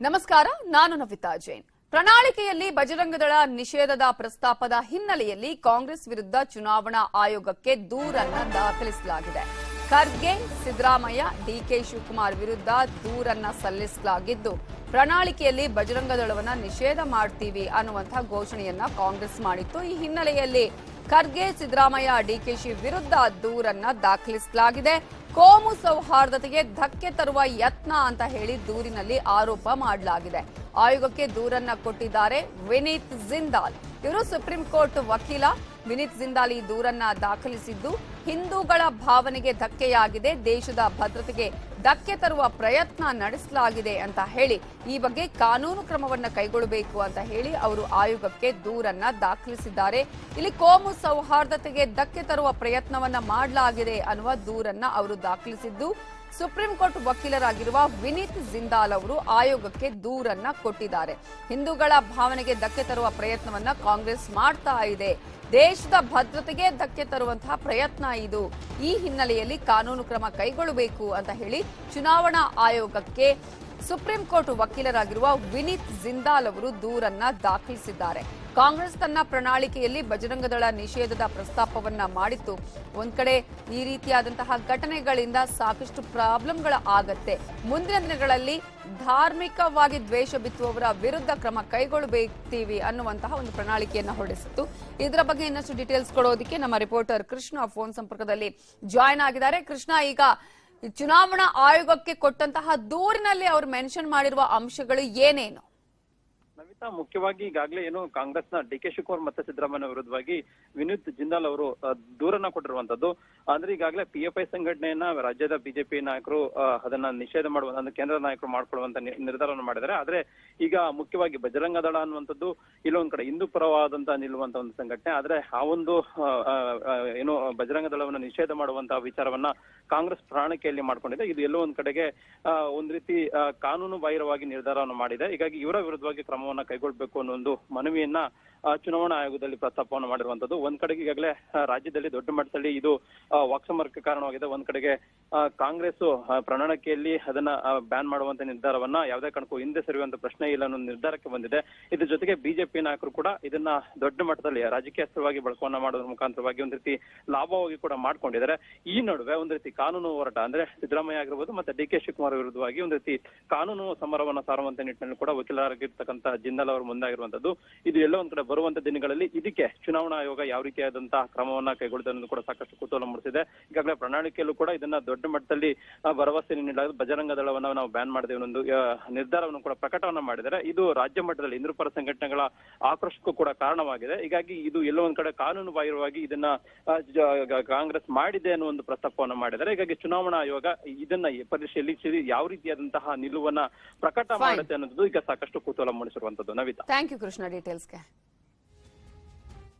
ನಮಸ್ಕಾರ, ನಾನು ನವಿತಾ ಜೈನ್. ಪ್ರಣಾಳಿಕೆಯಲ್ಲಿ ಬಜರಂಗದಳ ನಿಷೇಧದ ಪ್ರಸ್ತಾಪದ ಹಿನ್ನೆಲೆಯಲ್ಲಿ ಕಾಂಗ್ರೆಸ್ ವಿರುದ್ಧ ಚುನಾವಣಾ ಆಯೋಗಕ್ಕೆ ದೂರನ್ನ ದಾಖಲಿಸಲಾಗಿದೆ. ಖರ್ಗೆ, ಸಿದ್ದರಾಮಯ್ಯ, ಡಿಕೆ ಶಿವಕುಮಾರ್ ವಿರುದ್ಧ ದೂರನ್ನ ಸಲ್ಲಿಸಲಾಗಿದ್ದು, ಪ್ರಣಾಳಿಕೆಯಲ್ಲಿ ಬಜರಂಗದಳವನ್ನ ನಿಷೇಧ ಮಾಡ್ತೀವಿ ಅನ್ನುವಂತಹ ಘೋಷಣೆಯನ್ನ ಕಾಂಗ್ರೆಸ್ ಮಾಡಿತ್ತು. ಈ ಹಿನ್ನೆಲೆಯಲ್ಲಿ ಖರ್ಗೆ, ಸಿದ್ದರಾಮಯ್ಯ, ಡಿಕೆಶಿ ವಿರುದ್ಧ ದೂರನ್ನ ದಾಖಲಿಸಲಾಗಿದೆ. ಕೋಮು ಸೌಹಾರ್ದತೆಗೆ ಧಕ್ಕೆ ತರುವ ಯತ್ನ ಅಂತ ಹೇಳಿ ದೂರಿನಲ್ಲಿ ಆರೋಪ ಮಾಡಲಾಗಿದೆ. ಆಯೋಗಕ್ಕೆ ದೂರನ್ನ ಕೊಟ್ಟಿದ್ದಾರೆ ವಿನೀತ್ ಜಿಂದಾಲ್. ಇವರು ಸುಪ್ರೀಂ ಕೋರ್ಟ್ ವಕೀಲ. ವಿನೀತ್ ಜಿಂದಾಲ್ ಈ ದೂರನ್ನ ದಾಖಲಿಸಿದ್ದು, ಹಿಂದೂಗಳ ಭಾವನೆಗೆ ಧಕ್ಕೆಯಾಗಿದೆ, ದೇಶದ ಭದ್ರತೆಗೆ ಧಕ್ಕೆ ತರುವ ಪ್ರಯತ್ನ ನಡೆಸಲಾಗಿದೆ ಅಂತ ಹೇಳಿ ಈ ಬಗ್ಗೆ ಕಾನೂನು ಕ್ರಮವನ್ನ ಕೈಗೊಳ್ಳಬೇಕು ಅಂತ ಹೇಳಿ ಅವರು ಆಯೋಗಕ್ಕೆ ದೂರನ್ನ ದಾಖಲಿಸಿದ್ದಾರೆ. ಇಲ್ಲಿ ಕೋಮು ಸೌಹಾರ್ದತೆಗೆ ಧಕ್ಕೆ ತರುವ ಪ್ರಯತ್ನವನ್ನ ಮಾಡಲಾಗಿದೆ ಅನ್ನುವ ದೂರನ್ನ ಅವರು ದಾಖಲಿಸಿದ್ದು, ಸುಪ್ರೀಂ ಕೋರ್ಟ್ ವಕೀಲರಾಗಿರುವ ವಿನೀತ್ ಜಿಂದಾಲ್ ಅವರು ಆಯೋಗಕ್ಕೆ ದೂರನ್ನ ಕೊಟ್ಟಿದ್ದಾರೆ. ಹಿಂದೂಗಳ ಭಾವನೆಗೆ ಧಕ್ಕೆ ತರುವ ಪ್ರಯತ್ನವನ್ನ ಕಾಂಗ್ರೆಸ್ ಮಾಡ್ತಾ ಇದೆ, ದೇಶದ ಭದ್ರತೆಗೆ ಧಕ್ಕೆ ತರುವಂತಹ ಪ್ರಯತ್ನ ಇದು. ಈ ಹಿನ್ನೆಲೆಯಲ್ಲಿ ಕಾನೂನು ಕ್ರಮ ಕೈಗೊಳ್ಳಬೇಕು ಅಂತ ಹೇಳಿ ಚುನಾವಣಾ ಆಯೋಗಕ್ಕೆ ಸುಪ್ರೀಂ ಕೋರ್ಟ್ ವಕೀಲರಾಗಿರುವ ವಿನೀತ್ ಜಿಂದಾಲ್ ಅವರು ದೂರನ್ನ ದಾಖಲಿಸಿದ್ದಾರೆ. ಕಾಂಗ್ರೆಸ್ ತನ್ನ ಪ್ರಣಾಳಿಕೆಯಲ್ಲಿ ಬಜರಂಗದಳ ನಿಷೇಧದ ಪ್ರಸ್ತಾಪವನ್ನ ಮಾಡಿತ್ತು. ಒಂದ್ ಕಡೆ ಈ ರೀತಿಯಾದಂತಹ ಘಟನೆಗಳಿಂದ ಸಾಕಷ್ಟು ಪ್ರಾಬ್ಲಮ್ಗಳ ಆಗತ್ತೆ. ಮುಂದಿನ ದಿನಗಳಲ್ಲಿ ಧಾರ್ಮಿಕವಾಗಿ ದ್ವೇಷ ಬಿತ್ತುವವರ ವಿರುದ್ಧ ಕ್ರಮ ಕೈಗೊಳ್ಳಬೇಕ್ತೀವಿ ಅನ್ನುವಂತಹ ಒಂದು ಪ್ರಣಾಳಿಕೆಯನ್ನ ಹೊರಡಿಸಿತ್ತು. ಇದರ ಬಗ್ಗೆ ಇನ್ನಷ್ಟು ಡೀಟೇಲ್ಸ್ ಕೊಡೋದಕ್ಕೆ ನಮ್ಮ ರಿಪೋರ್ಟರ್ ಕೃಷ್ಣ ಫೋನ್ ಸಂಪರ್ಕದಲ್ಲಿ ಜಾಯ್ನ್ ಆಗಿದ್ದಾರೆ. ಕೃಷ್ಣ, ಈಗ ಚುನಾವಣಾ ಆಯೋಗಕ್ಕೆ ಕೊಟ್ಟಂತಹ ದೂರಿನಲ್ಲಿ ಅವರು ಮೆನ್ಷನ್ ಮಾಡಿರುವ ಅಂಶಗಳು ಏನೇನು? ನವಿತಾ, ಮುಖ್ಯವಾಗಿ ಈಗಾಗಲೇ ಏನು ಕಾಂಗ್ರೆಸ್ನ ಡಿಕೆ ಶಿವಕುಮಾರ್ ಮತ್ತೆ ಸಿದ್ದರಾಮಯ್ಯ ವಿರುದ್ಧವಾಗಿ ವಿನೀತ್ ಜಿಂದಾಲ್ ಅವರು ದೂರನ್ನ ಕೊಟ್ಟಿರುವಂತದ್ದು. ಅಂದ್ರೆ ಈಗಾಗಲೇ ಪಿಎಫ್ಐ ಸಂಘಟನೆಯನ್ನ ರಾಜ್ಯದ ಬಿಜೆಪಿ ನಾಯಕರು ಅದನ್ನ ನಿಷೇಧ ಮಾಡುವ ಕೇಂದ್ರ ನಾಯಕರು ಮಾಡ್ಕೊಳ್ಳುವಂತ ನಿರ್ಧಾರವನ್ನು ಮಾಡಿದ್ದಾರೆ. ಆದ್ರೆ ಈಗ ಮುಖ್ಯವಾಗಿ ಬಜರಂಗ ದಳ ಅನ್ನುವಂಥದ್ದು ಇಲ್ಲೊಂದ್ ಕಡೆ ಹಿಂದೂ ಪರವಾದಂತ ನಿಲ್ಲುವಂತ ಒಂದು ಸಂಘಟನೆ. ಆದ್ರೆ ಆ ಒಂದು ಏನು ಬಜರಂಗ ದಳವನ್ನ ನಿಷೇಧ ಮಾಡುವಂತಹ ವಿಚಾರವನ್ನ ಕಾಂಗ್ರೆಸ್ ಪ್ರಣಾಳಿಕೆಯಲ್ಲಿ ಮಾಡ್ಕೊಂಡಿದೆ. ಇದು ಎಲ್ಲೋ ಒಂದ್ ಕಡೆಗೆ ಒಂದ್ ರೀತಿ ಕಾನೂನು ಬಾಹಿರವಾಗಿ ನಿರ್ಧಾರವನ್ನು ಮಾಡಿದೆ. ಹೀಗಾಗಿ ಇವರ ವಿರುದ್ಧವಾಗಿ ಕ್ರಮವನ್ನ ಕೈಗೊಳ್ಳಬೇಕು ಅನ್ನೋ ಒಂದು ಮನವಿಯನ್ನ ಚುನಾವಣಾ ಆಯೋಗದಲ್ಲಿ ಪ್ರಸ್ತಾಪವನ್ನು ಮಾಡಿರುವಂತದ್ದು. ಒಂದ್ ಕಡೆಗೆ ಈಗಾಗಲೇ ರಾಜ್ಯದಲ್ಲಿ ದೊಡ್ಡ ಮಟ್ಟದಲ್ಲಿ ಇದು ವಾಕ್ಸಮರಕ್ಕೆ ಕಾರಣವಾಗಿದೆ. ಒಂದ್ ಕಡೆಗೆ ಕಾಂಗ್ರೆಸ್ ಪ್ರಣಾಳಿಕೆಯಲ್ಲಿ ಅದನ್ನ ಬ್ಯಾನ್ ಮಾಡುವಂತ ನಿರ್ಧಾರವನ್ನ ಯಾವುದೇ ಕಾರಣಕ್ಕೂ ಹಿಂದೆ ಸರಿಯುವಂತ ಪ್ರಶ್ನೆ ಇಲ್ಲ ಅನ್ನೋ ನಿರ್ಧಾರಕ್ಕೆ ಬಂದಿದೆ. ಇದ್ರ ಜೊತೆಗೆ ಬಿಜೆಪಿ ನಾಯಕರು ಕೂಡ ಇದನ್ನ ದೊಡ್ಡ ಮಟ್ಟದಲ್ಲಿ ರಾಜಕೀಯ ಅಸ್ತ್ರವಾಗಿ ಬಳಕೆಯನ್ನ ಮಾಡೋದ್ರ ಮುಖಾಂತರವಾಗಿ ಒಂದ್ ರೀತಿ ಲಾಭವಾಗಿ ಕೂಡ ಮಾಡ್ಕೊಂಡಿದ್ದಾರೆ. ಈ ನಡುವೆ ಒಂದ್ ರೀತಿ ಕಾನೂನು ಹೋರಾಟ ಅಂದ್ರೆ ಸಿದ್ದರಾಮಯ್ಯ ಆಗಿರ್ಬೋದು ಮತ್ತೆ ಡಿಕೆ ಶಿವಕುಮಾರ್ ವಿರುದ್ಧವಾಗಿ ಒಂದ್ ರೀತಿ ಕಾನೂನು ಸಮರವನ್ನ ಸಾರುವಂತ ನಿಟ್ಟಿನಲ್ಲಿ ಕೂಡ ವಕೀಲರಾಗಿರ್ತಕ್ಕಂಥ ಜಿಂದಾಲ್ ಅವರು ಮುಂದಾಗಿರುವಂತದ್ದು. ಇದು ಎಲ್ಲೋ ಒಂದ್ ಕಡೆ ಬರುವಂತ ದಿನಗಳಲ್ಲಿ ಇದಕ್ಕೆ ಚುನಾವಣಾ ಆಯೋಗ ಯಾವ ರೀತಿಯಾದಂತಹ ಕ್ರಮವನ್ನ ಕೈಗೊಳ್ಳುತ್ತೆ ಅನ್ನೋದು ಕೂಡ ಸಾಕಷ್ಟು ಕುತೂಹಲ ಮೂಡಿಸಿದೆ. ಈಗಾಗಲೇ ಪ್ರಣಾಳಿಕೆಯಲ್ಲೂ ಕೂಡ ಇದನ್ನ ದೊಡ್ಡ ಮಟ್ಟದಲ್ಲಿ ಭರವಸೆ ನೀಡಲಾಗಿದೆ. ಬಜರಂಗ ದಳವನ್ನ ನಾವು ಬ್ಯಾನ್ ಮಾಡಿದೇವೆ ಅನ್ನೊಂದು ನಿರ್ಧಾರವನ್ನು ಕೂಡ ಪ್ರಕಟವನ್ನ ಮಾಡಿದ್ದಾರೆ. ಇದು ರಾಜ್ಯ ಮಟ್ಟದಲ್ಲಿ ಹಿಂದೂ ಪರ ಸಂಘಟನೆಗಳ ಆಕ್ರೋಶಕ್ಕೂ ಕೂಡ ಕಾರಣವಾಗಿದೆ. ಹೀಗಾಗಿ ಇದು ಎಲ್ಲೋ ಒಂದ್ ಕಡೆ ಕಾನೂನು ಬಾಹಿರವಾಗಿ ಇದನ್ನ ಕಾಂಗ್ರೆಸ್ ಮಾಡಿದೆ ಅನ್ನೋ ಒಂದು ಪ್ರಸ್ತಾಪವನ್ನ ಮಾಡಿದ್ದಾರೆ. ಹೀಗಾಗಿ ಚುನಾವಣಾ ಆಯೋಗ ಇದನ್ನ ಪರಿಶೀಲಿಸಿ ಯಾವ ರೀತಿಯಾದಂತಹ ನಿಲುವನ್ನ ಪ್ರಕಟ ಮಾಡುತ್ತೆ ಅನ್ನೋದು ಈಗ ಸಾಕಷ್ಟು ಕುತೂಹಲ ಮೂಡಿಸಿರುವಂತದ್ದು. Navita, thank you Krishna ಡೀಟೇಲ್ಸ್ಗೆ.